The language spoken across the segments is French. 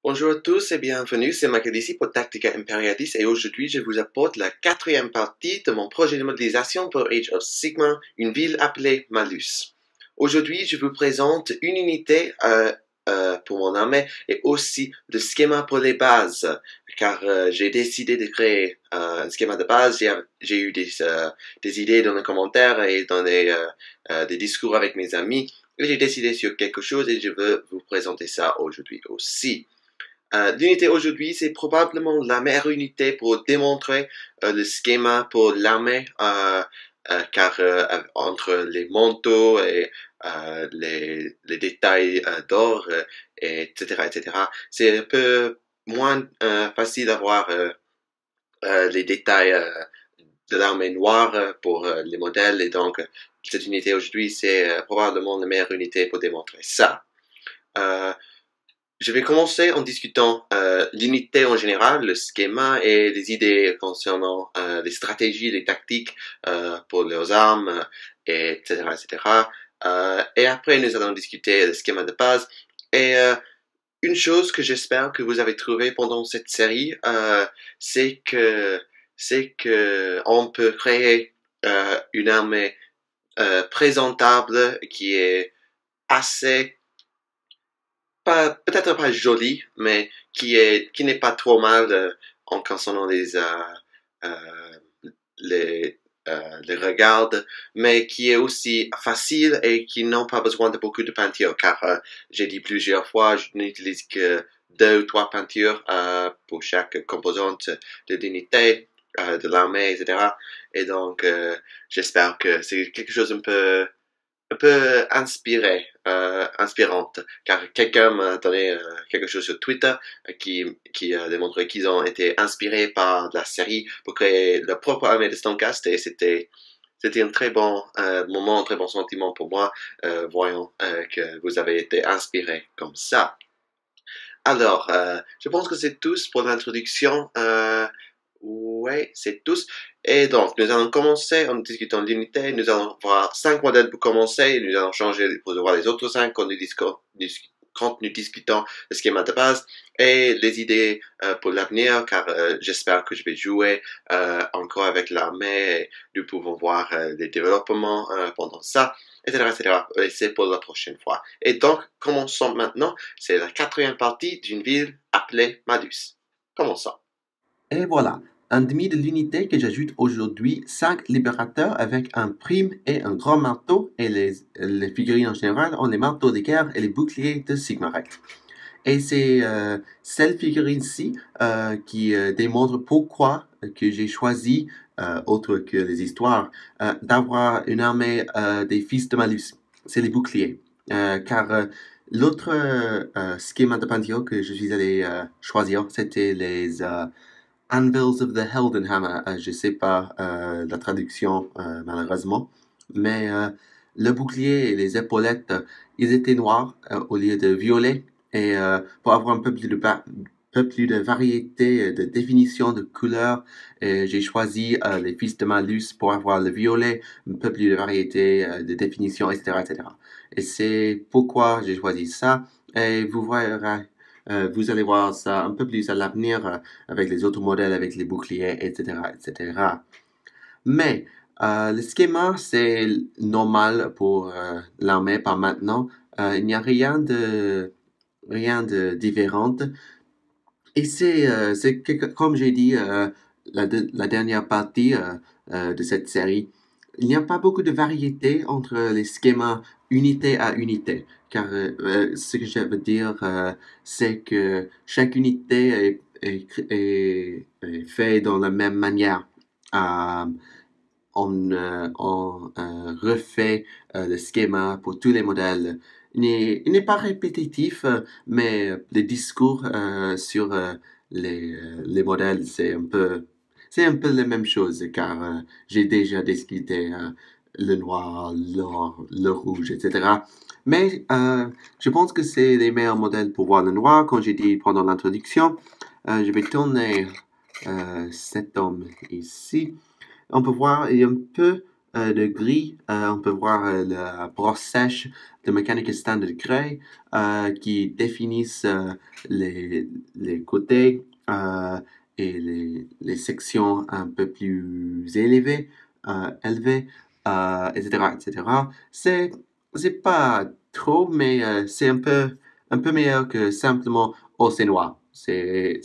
Bonjour à tous et bienvenue, c'est Michael ici pour Tactica Imperialis et aujourd'hui je vous apporte la quatrième partie de mon projet de modélisation pour Age of Sigmar, une ville appelée Malus. Aujourd'hui je vous présente une unité pour mon armée et aussi le schéma pour les bases car j'ai décidé de créer un schéma de base, j'ai eu des idées dans les commentaires et dans des discours avec mes amis et j'ai décidé sur quelque chose et je veux vous présenter ça aujourd'hui aussi. L'unité aujourd'hui, c'est probablement la meilleure unité pour démontrer le schéma pour l'armée, car entre les manteaux et les détails d'or, etc., c'est un peu moins facile d'avoir les détails de l'armée noire pour les modèles, et donc cette unité aujourd'hui, c'est probablement la meilleure unité pour démontrer ça. Je vais commencer en discutant l'unité en général, le schéma et les idées concernant les stratégies, les tactiques pour leurs armes, etc., etc. Et après, nous allons discuter le schéma de base. Et une chose que j'espère que vous avez trouvé pendant cette série, c'est que on peut créer une armée présentable qui est assez peut-être pas jolie, mais qui n'est pas trop mal en concernant les regards, mais qui est aussi facile et qui n'ont pas besoin de beaucoup de peinture, car j'ai dit plusieurs fois, je n'utilise que 2 ou 3 peintures pour chaque composante de l'unité, de l'armée, etc. Et donc, j'espère que c'est quelque chose un peu inspirante, car quelqu'un m'a donné quelque chose sur Twitter qui a démontré qu'ils ont été inspirés par la série pour créer leur propre armée de Stormcast, et c'était un très bon moment, un très bon sentiment pour moi, voyant que vous avez été inspirés comme ça. Alors, je pense que c'est tous pour l'introduction. Ouais, c'est tous. Et donc, nous allons commencer en discutant de l'unité. Nous allons voir 5 modèles pour commencer. Et nous allons changer pour voir les autres 5 quand nous discutons le schéma de base et les idées pour l'avenir, car j'espère que je vais jouer encore avec l'armée. Nous pouvons voir les développements pendant ça, etc., etc. Et c'est pour la prochaine fois. Et donc, commençons maintenant. C'est la quatrième partie d'une ville appelée Malus. Commençons. Et voilà, un demi de l'unité que j'ajoute aujourd'hui, 5 libérateurs avec un prime et un grand marteau, et les figurines en général ont les marteaux de guerre et les boucliers de Sigmarite. Et c'est cette figurine-ci qui démontre pourquoi que j'ai choisi, autre que les histoires, d'avoir une armée des fils de Malus. C'est les boucliers. Car l'autre schéma de peinture que je suis allé choisir, c'était les Anvils of the Heldenhammer. Je ne sais pas la traduction malheureusement, mais le bouclier et les épaulettes, ils étaient noirs au lieu de violet. Et pour avoir un peu plus de variété de définition de couleurs, j'ai choisi les fils de Malus pour avoir le violet, un peu plus de variété de définition, etc., etc. Et c'est pourquoi j'ai choisi ça. Et vous allez voir ça un peu plus à l'avenir avec les autres modèles, avec les boucliers, etc., etc. Mais le schéma, c'est normal pour l'armée par maintenant. Il n'y a rien de différent. Et comme j'ai dit la dernière partie de cette série, il n'y a pas beaucoup de variété entre les schémas unité à unité. Car ce que je veux dire, c'est que chaque unité est fait dans la même manière. On refait le schéma pour tous les modèles. Il n'est pas répétitif, mais les discours sur les modèles, c'est un peu la même chose, car j'ai déjà discuté le noir, l'or, le rouge, etc. Mais je pense que c'est les meilleurs modèles pour voir le noir. Comme j'ai dit pendant l'introduction, je vais tourner cet homme ici. On peut voir, il est un peu de gris, on peut voir la brosse sèche de Mechanical Standard Gray qui définissent les côtés et les sections un peu plus élevées, etc., etc. C'est pas trop, mais c'est un peu meilleur que simplement oh c'est noir. C'est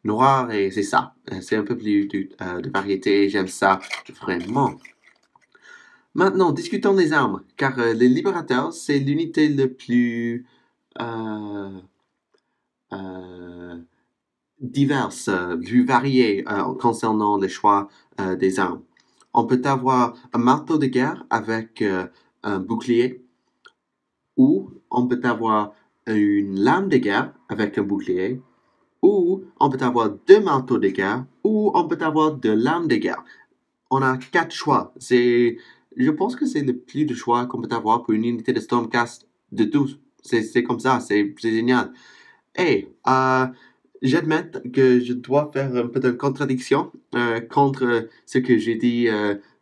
noir et c'est ça. C'est un peu plus de variété. J'aime ça vraiment. Maintenant, discutons des armes, car les libérateurs, c'est l'unité le plus euh, euh, diverse, plus variée concernant le choix des armes. On peut avoir un marteau de guerre avec un bouclier, ou on peut avoir une lame de guerre avec un bouclier, ou on peut avoir deux marteaux de guerre, ou on peut avoir deux lames de guerre. On a quatre choix. Je pense que c'est le plus de choix qu'on peut avoir pour une unité de Stormcast de tous. C'est comme ça, c'est génial. Et j'admets que je dois faire un peu de contradiction contre ce que j'ai dit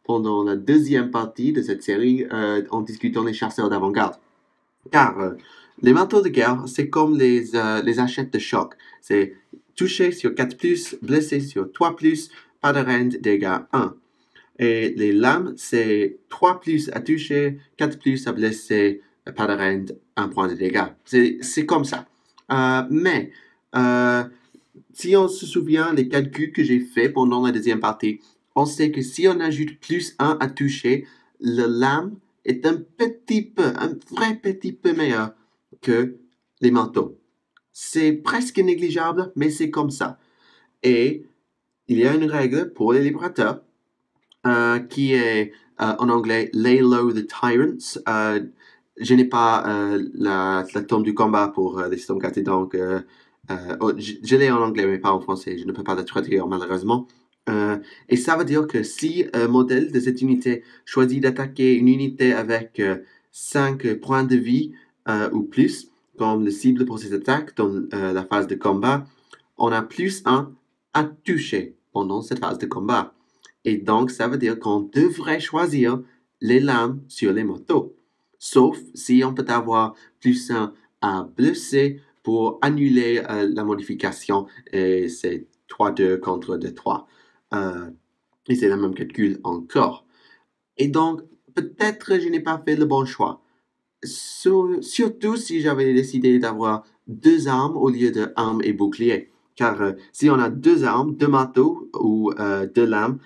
pendant la deuxième partie de cette série en discutant des chasseurs d'avant-garde. Car les marteaux de guerre, c'est comme les hachettes de choc. C'est toucher sur 4+, blessé sur 3+, pas de rend, dégâts 1. Et les lames, c'est 3+ à toucher, 4+ à blesser, pas de rend, 1 point de dégâts. C'est comme ça. Mais si on se souvient les calculs que j'ai fait pendant la deuxième partie, on sait que si on ajoute +1 à toucher, le lame est un vrai petit peu meilleur que les manteaux. C'est presque négligeable, mais c'est comme ça. Et il y a une règle pour les libérateurs qui est en anglais Lay Low the Tyrants. Je n'ai pas la tome du combat pour les Stormcast, donc je l'ai en anglais mais pas en français. Je ne peux pas la traduire malheureusement. Et ça veut dire que si un modèle de cette unité choisit d'attaquer une unité avec 5 points de vie ou plus, comme le cible pour cette attaque dans la phase de combat, on a +1 à toucher pendant cette phase de combat. Et donc, ça veut dire qu'on devrait choisir les lames sur les motos. Sauf si on peut avoir +1 à blesser pour annuler la modification. Et c'est 3-2 contre 2-3. Et c'est le même calcul encore. Et donc, peut-être je n'ai pas fait le bon choix. Surtout si j'avais décidé d'avoir 2 armes au lieu de armes et boucliers. Car si on a 2 armes, 2 marteaux ou 2 lames,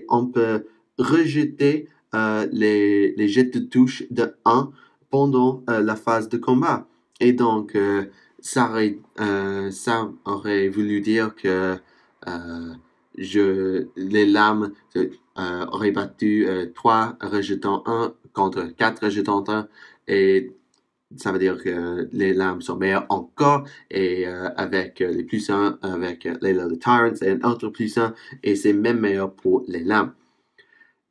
on peut rejeter les jets de touche de 1 pendant la phase de combat. Et donc, ça aurait voulu dire que les lames auraient battu 3 rejetant 1 contre 4 rejetant 1. Et ça veut dire que les lames sont meilleures encore, et avec les +1, avec les Tyrants et un autre +1, et c'est même meilleur pour les lames.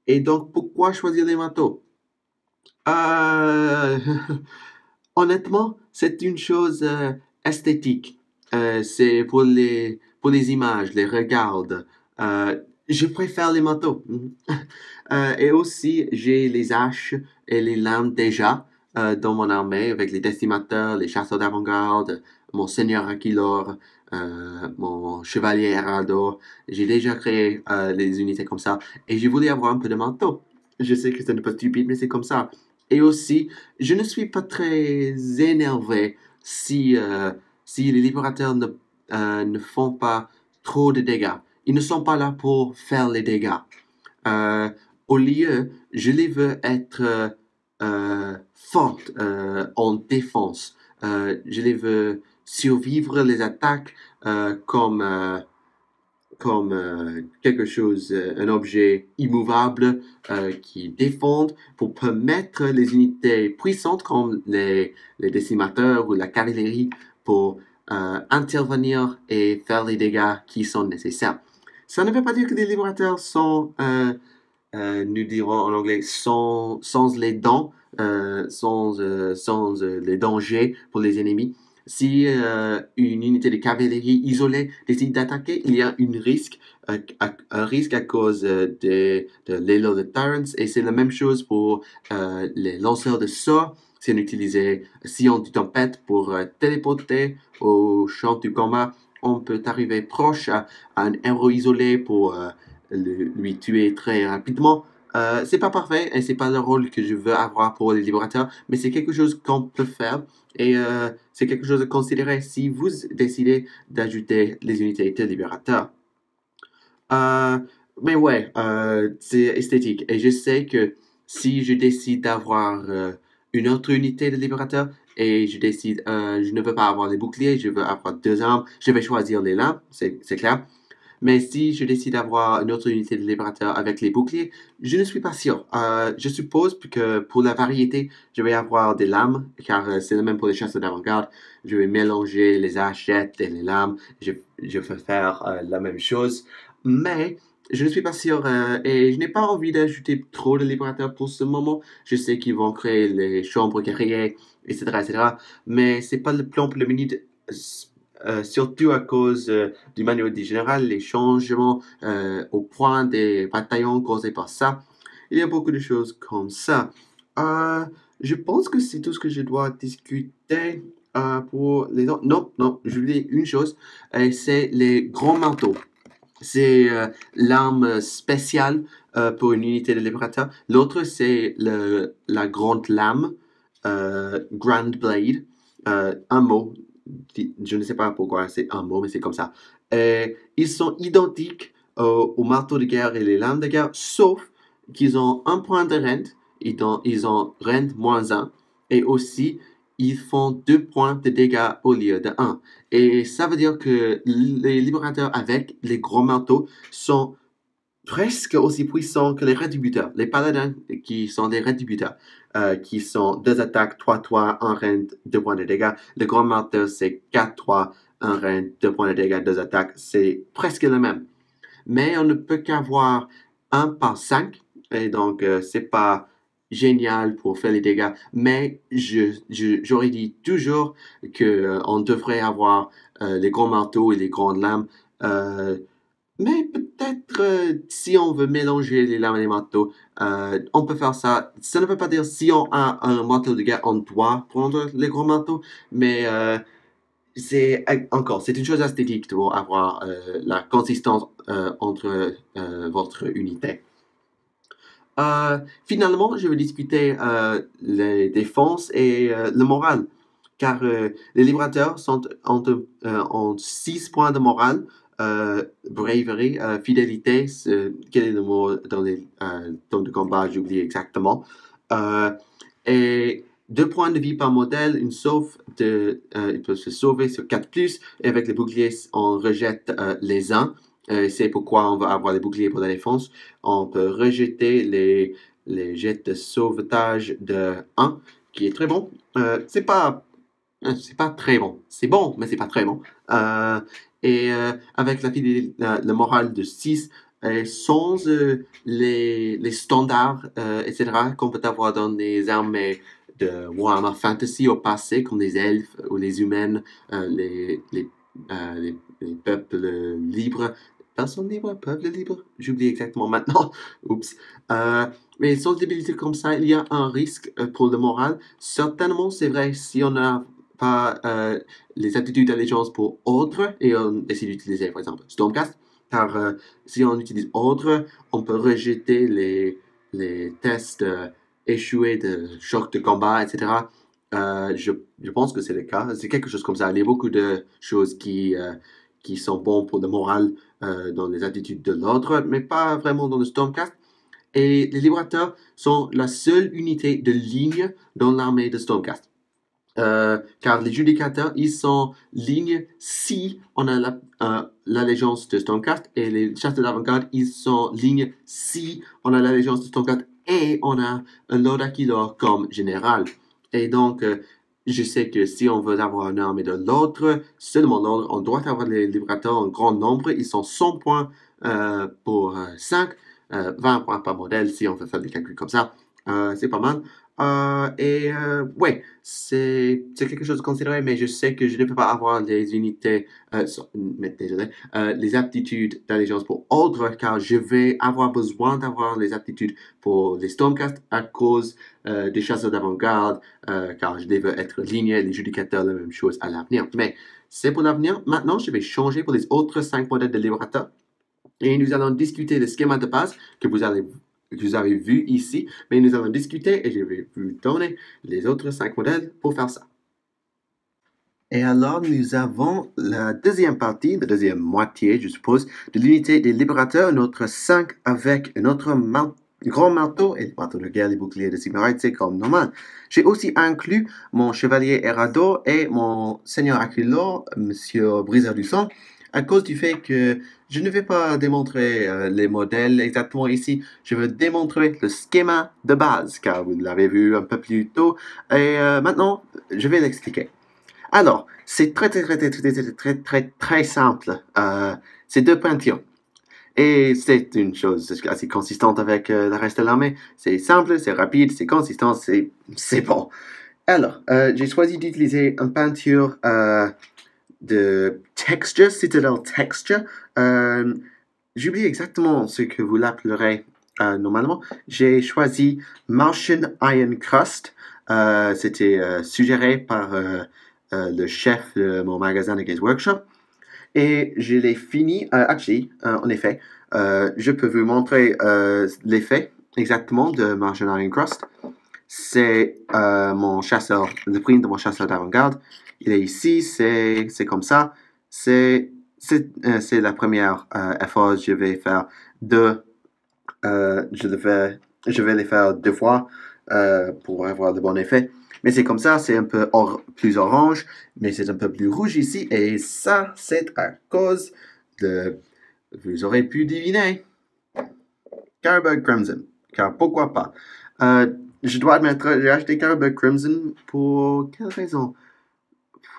Et donc, pourquoi choisir les marteaux? Honnêtement, c'est une chose esthétique. C'est pour les images, les regards. Je préfère les marteaux. Et aussi, j'ai les haches et les lames déjà dans mon armée, avec les décimateurs, les chasseurs d'avant-garde, mon seigneur Aquilor, mon chevalier Heraldo. J'ai déjà créé les unités comme ça, et je voulais avoir un peu de manteau. Je sais que c'est un peu stupide, mais c'est comme ça. Et aussi, je ne suis pas très énervé si les libérateurs ne font pas trop de dégâts. Ils ne sont pas là pour faire les dégâts. Au lieu, je les veux être fortes en défense. Je les veux survivre les attaques comme quelque chose, un objet immouvable qui défendent pour permettre les unités puissantes comme les décimateurs ou la cavalerie pour intervenir et faire les dégâts qui sont nécessaires. Ça ne veut pas dire que les libérateurs sont, nous dirons en anglais, sans les dents, sans les dangers pour les ennemis. Si une unité de cavalerie isolée décide d'attaquer, il y a un risque à cause de l'élo de Tyrants, et c'est la même chose pour les lanceurs de sorts. Si on utilisait Sillon du Tempête pour téléporter au champ du combat, on peut arriver proche à un héros isolé pour lui tuer très rapidement. C'est pas parfait et c'est pas le rôle que je veux avoir pour les libérateurs, mais c'est quelque chose qu'on peut faire et c'est quelque chose à considérer si vous décidez d'ajouter les unités de libérateurs. Euh, mais ouais, c'est esthétique et je sais que si je décide d'avoir une autre unité de libérateur et je décide, je ne veux pas avoir les boucliers, je veux avoir deux armes, je vais choisir les lames, c'est clair. Mais si je décide d'avoir une autre unité de libérateur avec les boucliers, je ne suis pas sûr. Je suppose que pour la variété, je vais avoir des lames, car c'est le même pour les chasseurs d'avant-garde. Je vais mélanger les hachettes et les lames. Je vais faire la même chose. Mais je ne suis pas sûr et je n'ai pas envie d'ajouter trop de libérateurs pour ce moment. Je sais qu'ils vont créer les chambres guerriers, etc., etc. Mais c'est pas le plan pour le menu surtout à cause du manuel du général, les changements au point des bataillons causés par ça. Il y a beaucoup de choses comme ça. Je pense que c'est tout ce que je dois discuter pour les autres. Non, non, je voulais une chose, c'est les grands manteaux. C'est l'arme spéciale pour une unité de libérateur. L'autre, c'est la grande lame, Grand Blade. Un mot, je ne sais pas pourquoi c'est un mot, mais c'est comme ça. Ils sont identiques au marteau de guerre et les lames de guerre, sauf qu'ils ont un point de rend, ils ont rend -1, et aussi ils font 2 points de dégâts au lieu de 1. Et ça veut dire que les libérateurs avec les gros marteaux sont presque aussi puissants que les rétributeurs. Les paladins qui sont des rétributeurs, qui sont 2 attaques, 3-3, 1 rend, 2 points de dégâts. Le grand marteau, c'est 4-3, 1 rend, 2 points de dégâts, 2 attaques. C'est presque le même. Mais on ne peut qu'avoir 1 par 5, et donc c'est pas génial pour faire les dégâts. Mais j'aurais dit toujours qu'on devrait avoir les grands marteaux et les grandes lames. Mais peut-être si on veut mélanger les lames et les marteaux, on peut faire ça. Ça ne veut pas dire si on a un marteau de guerre, on doit prendre les gros marteaux, mais c'est une chose esthétique pour avoir la consistance entre votre unité. Finalement, je vais discuter les défenses et le moral, car les libérateurs ont 6 points de morale, bravery, fidélité, quel est le mot dans les temps de combat, j'oublie exactement, et 2 points de vie par modèle, ils peuvent se sauver sur 4+, et avec les boucliers, on rejette les 1. C'est pourquoi on va avoir les boucliers pour la défense. On peut rejeter les jets de sauvetage de 1, qui est très bon. C'est pas très bon. C'est bon, mais c'est pas très bon. Et avec le moral de 6, sans les standards, etc., qu'on peut avoir dans les armées de Warhammer Fantasy au passé, comme les elfes ou les humains, les peuples libres. Personne libre, peuple libre, j'oublie exactement maintenant. Oups. Mais sans débilité comme ça, il y a un risque pour le moral. Certainement, c'est vrai, si on n'a pas les aptitudes d'allégeance pour ordre et on décide d'utiliser, par exemple, Stormcast, car si on utilise ordre, on peut rejeter les tests échoués de choc de combat, etc. Je pense que c'est le cas. C'est quelque chose comme ça. Il y a beaucoup de choses qui sont bons pour le moral dans les attitudes de l'ordre, mais pas vraiment dans le Stormcast. Et les libérateurs sont la seule unité de ligne dans l'armée de Stormcast. Car les judicateurs, ils sont ligne si on a l'allégeance de Stormcast, et les chasseurs d'avant-garde, ils sont ligne si on a l'allégeance de Stormcast et on a un Lord Aquilor comme général. Et donc, je sais que si on veut avoir une armée de l'ordre, seulement l'ordre, on doit avoir les libérateurs en grand nombre. Ils sont 100 points pour 5, 20 points par modèle si on veut faire des calculs comme ça. C'est pas mal. Ouais, c'est quelque chose de considéré, mais je sais que je ne peux pas avoir les unités, désolé, les aptitudes d'intelligence pour ordre, car je vais avoir besoin d'avoir les aptitudes pour les Stormcast à cause des chasseurs d'avant-garde, car je devais être ligneux, les judicateurs, la même chose à l'avenir. Mais c'est pour l'avenir. Maintenant, je vais changer pour les autres 5 modèles de libérateurs. Et nous allons discuter le schéma de base que vous avez vu ici, mais nous allons discuter et je vais vous donner les autres 5 modèles pour faire ça. Et alors, nous avons la deuxième partie, la deuxième moitié, je suppose, de l'unité des libérateurs, notre 5 avec notre grand marteau et le marteau de guerre, les boucliers de Sigmarite, c'est comme normal. J'ai aussi inclus mon chevalier Erado et mon seigneur Aquilor, monsieur Briseur du Sang, à cause du fait que je ne vais pas démontrer les modèles exactement ici. Je veux démontrer le schéma de base, car vous l'avez vu un peu plus tôt. Et maintenant, je vais l'expliquer. Alors, c'est très simple. C'est 2 peintures. Et c'est une chose assez consistante avec le reste de l'armée. C'est simple, c'est rapide, c'est consistant, c'est bon. Alors, j'ai choisi d'utiliser une peinture de texture, Citadel Texture. J'oublie exactement ce que vous l'appellerez normalement. J'ai choisi Martian Iron Crust. C'était suggéré par le chef de mon magasin de Games Workshop. Et je l'ai fini. En effet, je peux vous montrer l'effet exactement de Martian Iron Crust. C'est mon chasseur, le prime de mon chasseur d'avant-garde. Il est ici, c'est comme ça. C'est la première effort. Je vais faire je vais les faire 2 fois pour avoir le bon effet. Mais c'est comme ça, c'est un peu plus orange, mais c'est un peu plus rouge ici. Et ça, c'est à cause de... Vous aurez pu deviner. Carroburg Crimson. Car pourquoi pas? Je dois admettre, j'ai acheté Carroburg Crimson pour quelle raison?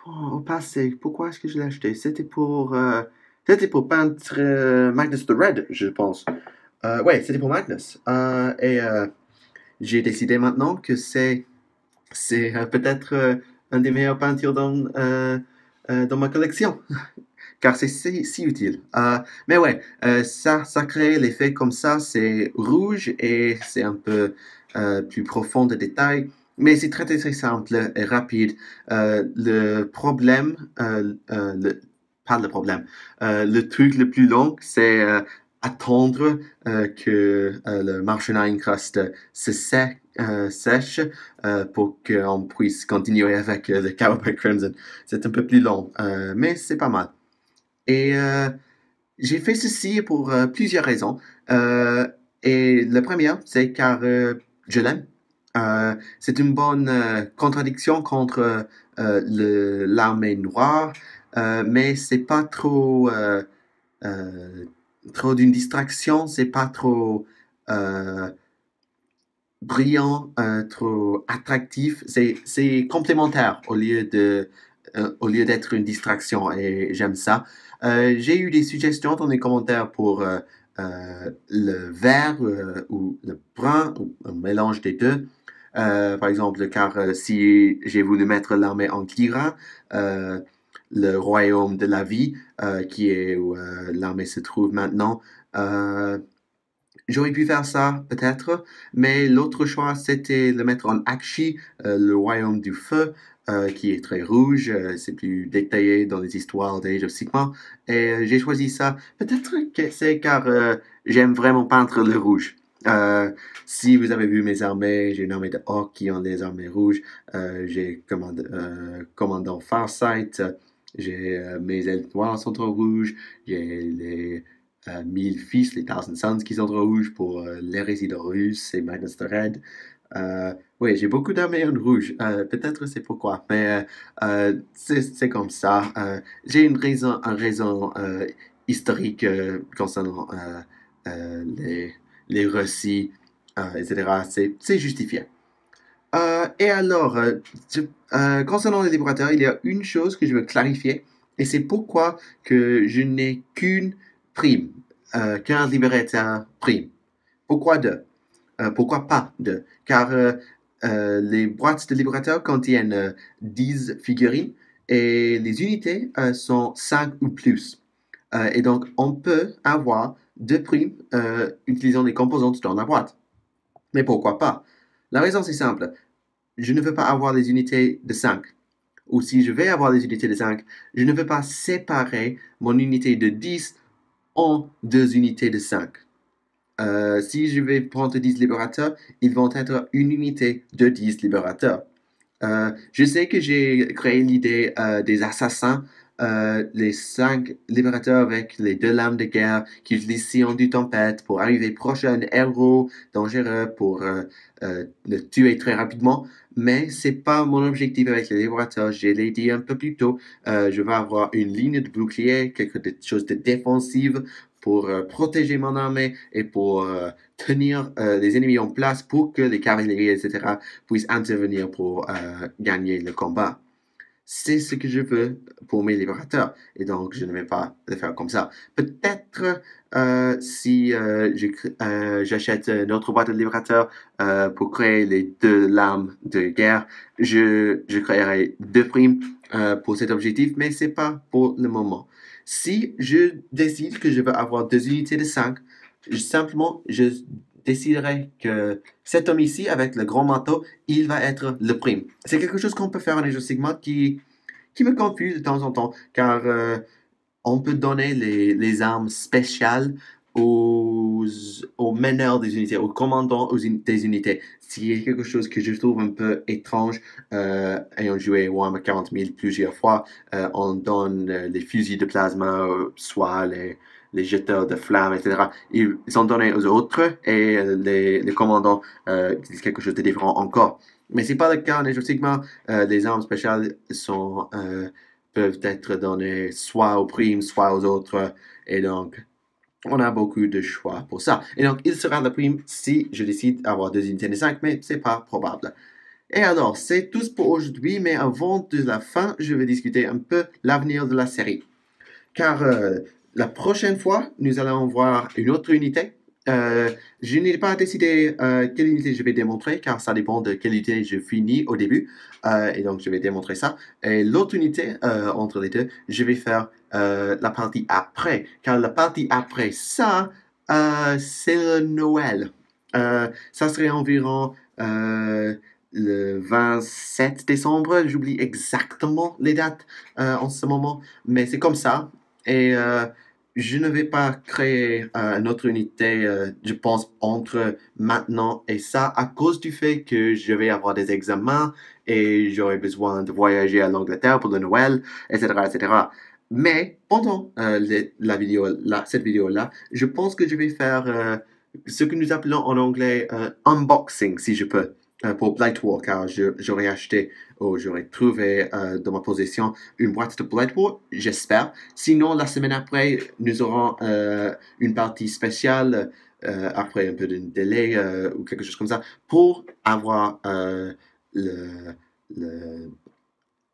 Au passé, pourquoi est-ce que je l'ai acheté? C'était pour peindre Magnus the Red, je pense. Ouais, c'était pour Magnus. J'ai décidé maintenant que c'est peut-être une des meilleures peintures dans ma collection. Car c'est si utile. Mais ouais, ça crée l'effet comme ça, c'est rouge et c'est un peu plus profond de détails, mais c'est très simple et rapide. Le problème, pas le problème, le truc le plus long, c'est attendre que le Martian Iron Crust se sèche pour qu'on puisse continuer avec le Carroburg Crimson. C'est un peu plus long, mais c'est pas mal. Et j'ai fait ceci pour plusieurs raisons. Et la première, c'est car je l'aime. C'est une bonne contradiction contre l'armée noire, mais c'est pas trop d'une distraction, c'est pas trop brillant, trop attractif. C'est complémentaire au lieu d'être une distraction, et j'aime ça. J'ai eu des suggestions dans les commentaires pour le vert ou le brun, ou un mélange des deux. Par exemple, car si j'ai voulu mettre l'armée en Clyra, le royaume de la vie, qui est où l'armée se trouve maintenant, j'aurais pu faire ça, peut-être, mais l'autre choix, c'était de mettre en Akshi, le royaume du feu, qui est très rouge, c'est plus détaillé dans les histoires d'Age of Sigmar, et j'ai choisi ça. Peut-être que c'est car j'aime vraiment peindre le rouge. Si vous avez vu mes armées, j'ai une armée de orcs qui ont des armées rouges, j'ai commandant Farsight, j'ai mes ailes noires sont en rouge, j'ai les 1000 fils, les Thousand Sons qui sont en rouge pour l'hérésie d'Horus et Magnus the Red. Oui, j'ai beaucoup d'armées en rouge. Peut-être c'est pourquoi, mais c'est comme ça. J'ai une raison historique concernant les récits, etc. C'est justifié. Et alors, concernant les libérateurs, il y a une chose que je veux clarifier, et c'est pourquoi que je n'ai qu'une prime, qu'un libérateur prime. Pourquoi deux? Pourquoi pas deux? Car les boîtes de libérateurs contiennent 10 figurines et les unités sont 5 ou plus. Et donc, on peut avoir 2 primes utilisant les composantes dans la boîte. Mais pourquoi pas? La raison, c'est simple. Je ne veux pas avoir des unités de 5. Ou si je vais avoir des unités de 5, je ne veux pas séparer mon unité de 10 en 2 unités de 5. Si je vais prendre 10 libérateurs, ils vont être une unité de 10 libérateurs. Je sais que j'ai créé l'idée des assassins, les 5 libérateurs avec les 2 lames de guerre qui utilisent Sillon du Tempête pour arriver proche d'un héros dangereux pour le tuer très rapidement. Mais c'est pas mon objectif avec les libérateurs. Je l'ai dit un peu plus tôt. Je vais avoir une ligne de bouclier, quelque chose de défensive pour protéger mon armée et pour tenir les ennemis en place pour que les cavaleries, etc., puissent intervenir pour gagner le combat. C'est ce que je veux pour mes libérateurs. Et donc, je ne vais pas le faire comme ça. Peut-être si j'achète une autre boîte de libérateurs pour créer les 2 lames de guerre, je créerai 2 primes pour cet objectif, mais c'est pas pour le moment. Si je décide que je veux avoir 2 unités de 5, simplement, je déciderai que cet homme ici, avec le grand manteau, il va être le prime. C'est quelque chose qu'on peut faire en Age of Sigmar qui me confuse de temps en temps, car on peut donner les armes spéciales aux meneurs des unités, aux commandants des unités. C'est quelque chose que je trouve un peu étrange, ayant joué Warhammer 40 000 plusieurs fois. On donne les fusils de plasma, soit les jeteurs de flammes, etc. Ils sont donnés aux autres et les commandants disent quelque chose de différent encore. Mais c'est pas le cas en Age of Sigmar. Les armes spéciales peuvent être données soit aux primes, soit aux autres. Et donc, on a beaucoup de choix pour ça. Et donc, il sera la prime si je décide d'avoir 2 unités de 5, mais c'est pas probable. Et alors, c'est tout pour aujourd'hui, mais avant de la fin, je vais discuter un peu l'avenir de la série. Car la prochaine fois, nous allons voir une autre unité. Je n'ai pas décidé quelle unité je vais démontrer, car ça dépend de quelle unité je finis au début. Et donc, je vais démontrer ça. Et l'autre unité, entre les deux, je vais faire la partie après. Car la partie après ça, c'est le Noël. Ça serait environ le 27 décembre. J'oublie exactement les dates en ce moment, mais c'est comme ça. Et je ne vais pas créer une autre unité, je pense, entre maintenant et ça, à cause du fait que je vais avoir des examens et j'aurai besoin de voyager à l'Angleterre pour le Noël, etc., etc. Mais pendant cette vidéo-là, je pense que je vais faire ce que nous appelons en anglais unboxing, si je peux, pour Blightwar, car j'aurais acheté ou j'aurais trouvé dans ma possession une boîte de Blightwar, j'espère. Sinon, la semaine après, nous aurons une partie spéciale, après un peu de délai ou quelque chose comme ça, pour avoir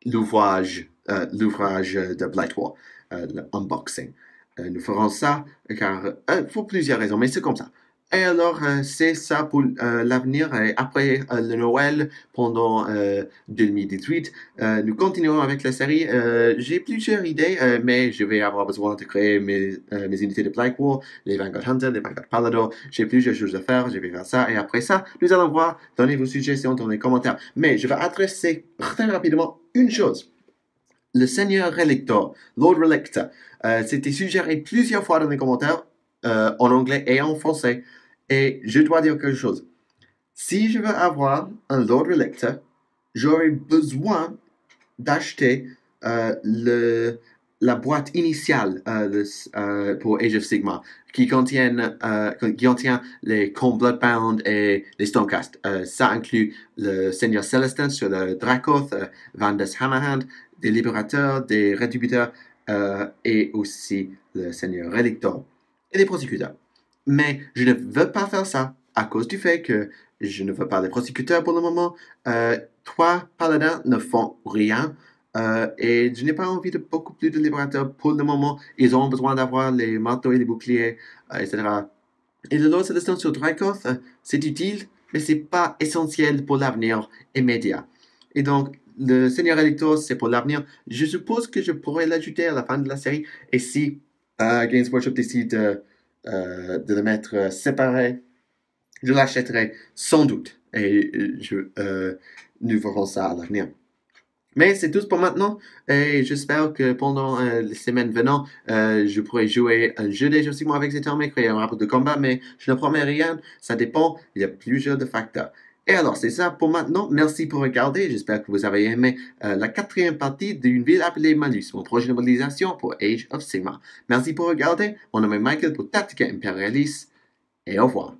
l'ouvrage de Blightwar, l'unboxing. Nous ferons ça pour plusieurs raisons, mais c'est comme ça. Et alors, c'est ça pour l'avenir. Et après le Noël, pendant 2018, nous continuerons avec la série. J'ai plusieurs idées, mais je vais avoir besoin de créer mes unités de Blightwar, les Vanguard Hunter, les Vanguard Palador. J'ai plusieurs choses à faire. Je vais faire ça. Et après ça, nous allons voir. Donnez vos suggestions dans les commentaires. Mais je vais adresser très rapidement une chose. Le Seigneur Relictor, Lord Relictor, c'était suggéré plusieurs fois dans les commentaires, en anglais et en français. Et je dois dire quelque chose. Si je veux avoir un Lord Relictor, j'aurai besoin d'acheter la boîte initiale pour Age of Sigmar, qui contient les Khorne Bloodbound et les Stonecast. Ça inclut le Seigneur Célestin sur le Dracoth, Vandus Hammerhand, des Libérateurs, des Rétributeurs, et aussi le Seigneur Relictor et des Prosecuteurs. Mais je ne veux pas faire ça à cause du fait que je ne veux pas des prosecuteurs pour le moment. 3 paladins ne font rien. Et je n'ai pas envie de beaucoup plus de libérateurs pour le moment. Ils ont besoin d'avoir les marteaux et les boucliers, etc. Et le Lord Célestin sur Dracoth, c'est utile, mais c'est pas essentiel pour l'avenir immédiat. Et donc, le Seigneur Elector, c'est pour l'avenir. Je suppose que je pourrais l'ajouter à la fin de la série. Et si Games Workshop décide de le mettre séparé, je l'achèterai sans doute. Et nous verrons ça à l'avenir. Mais c'est tout pour maintenant. Et j'espère que pendant les semaines venant, je pourrai jouer un jeu d'Age of Sigmar avec cette armée, créer un rapport de combat, mais je ne promets rien. Ça dépend. Il y a plusieurs de facteurs. Et alors, c'est ça pour maintenant. Merci pour regarder. J'espère que vous avez aimé la 4e partie d'une ville appelée Malus, mon projet de modélisation pour Age of Sigmar. Merci pour regarder. Mon nom est Michael pour Tactica Imperialis. Et au revoir.